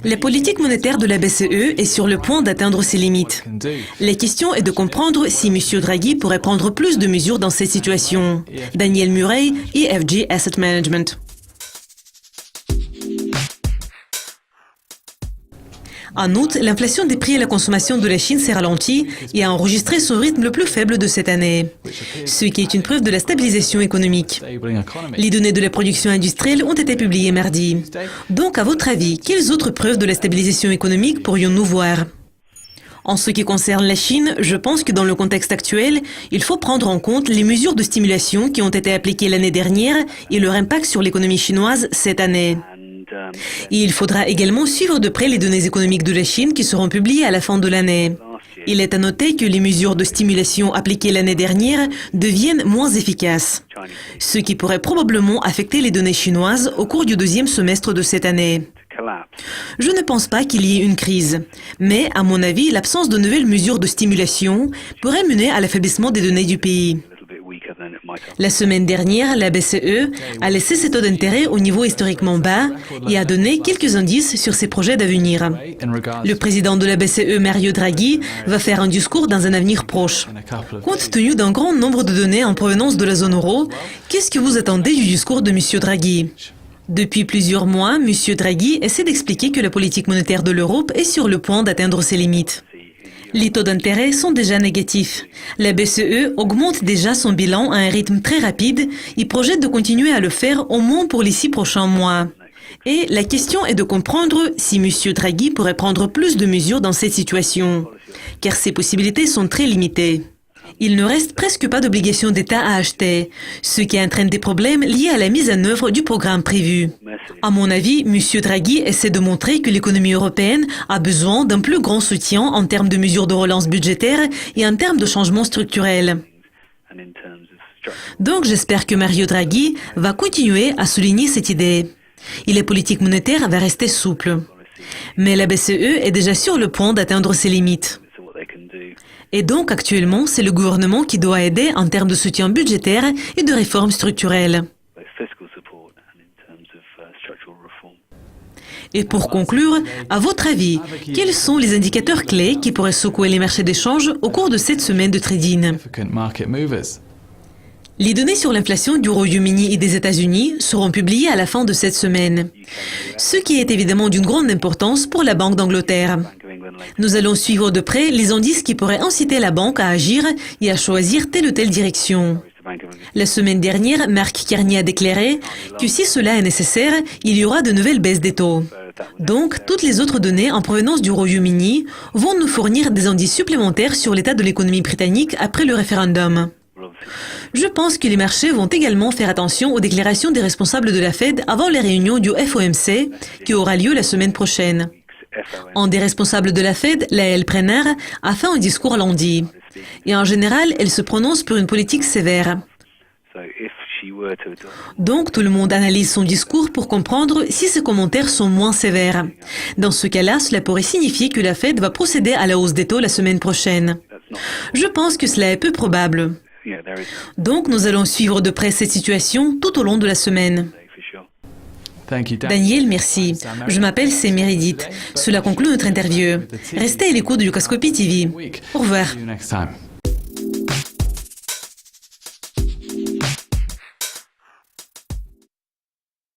La politique monétaire de la BCE est sur le point d'atteindre ses limites. La question est de comprendre si M. Draghi pourrait prendre plus de mesures dans cette situation. Daniel Murray, EFG Asset Management. En août, l'inflation des prix à la consommation de la Chine s'est ralentie et a enregistré son rythme le plus faible de cette année, ce qui est une preuve de la stabilisation économique. Les données de la production industrielle ont été publiées mardi. Donc, à votre avis, quelles autres preuves de la stabilisation économique pourrions-nous voir ? En ce qui concerne la Chine, je pense que dans le contexte actuel, il faut prendre en compte les mesures de stimulation qui ont été appliquées l'année dernière et leur impact sur l'économie chinoise cette année. Et il faudra également suivre de près les données économiques de la Chine qui seront publiées à la fin de l'année. Il est à noter que les mesures de stimulation appliquées l'année dernière deviennent moins efficaces, ce qui pourrait probablement affecter les données chinoises au cours du deuxième semestre de cette année. Je ne pense pas qu'il y ait une crise, mais à mon avis, l'absence de nouvelles mesures de stimulation pourrait mener à l'affaiblissement des données du pays. La semaine dernière, la BCE a laissé ses taux d'intérêt au niveau historiquement bas et a donné quelques indices sur ses projets d'avenir. Le président de la BCE, Mario Draghi, va faire un discours dans un avenir proche. Compte tenu d'un grand nombre de données en provenance de la zone euro, qu'est-ce que vous attendez du discours de M. Draghi ? Depuis plusieurs mois, M. Draghi essaie d'expliquer que la politique monétaire de l'Europe est sur le point d'atteindre ses limites. Les taux d'intérêt sont déjà négatifs. La BCE augmente déjà son bilan à un rythme très rapide et projette de continuer à le faire au moins pour les 6 prochains mois. Et la question est de comprendre si M. Draghi pourrait prendre plus de mesures dans cette situation, car ses possibilités sont très limitées. Il ne reste presque pas d'obligations d'État à acheter, ce qui entraîne des problèmes liés à la mise en œuvre du programme prévu. À mon avis, M. Draghi essaie de montrer que l'économie européenne a besoin d'un plus grand soutien en termes de mesures de relance budgétaire et en termes de changements structurels. Donc j'espère que Mario Draghi va continuer à souligner cette idée. Et la politique monétaire va rester souple. Mais la BCE est déjà sur le point d'atteindre ses limites. Et donc, actuellement, c'est le gouvernement qui doit aider en termes de soutien budgétaire et de réformes structurelles. Et pour conclure, à votre avis, quels sont les indicateurs clés qui pourraient secouer les marchés d'échange au cours de cette semaine de trading ? Les données sur l'inflation du Royaume-Uni et des États-Unis seront publiées à la fin de cette semaine, ce qui est évidemment d'une grande importance pour la Banque d'Angleterre. Nous allons suivre de près les indices qui pourraient inciter la banque à agir et à choisir telle ou telle direction. La semaine dernière, Mark Carney a déclaré que si cela est nécessaire, il y aura de nouvelles baisses des taux. Donc, toutes les autres données en provenance du Royaume-Uni vont nous fournir des indices supplémentaires sur l'état de l'économie britannique après le référendum. Je pense que les marchés vont également faire attention aux déclarations des responsables de la Fed avant la réunion du FOMC qui aura lieu la semaine prochaine. Un des responsables de la Fed, Lael Brainard, a fait un discours lundi. Et en général, elle se prononce pour une politique sévère. Donc, tout le monde analyse son discours pour comprendre si ses commentaires sont moins sévères. Dans ce cas-là, cela pourrait signifier que la Fed va procéder à la hausse des taux la semaine prochaine. Je pense que cela est peu probable. Donc, nous allons suivre de près cette situation tout au long de la semaine. Daniel, merci. Je m'appelle c'est Meredith. Cela conclut notre interview. Restez à l'écoute de Lucascopy TV. Au revoir.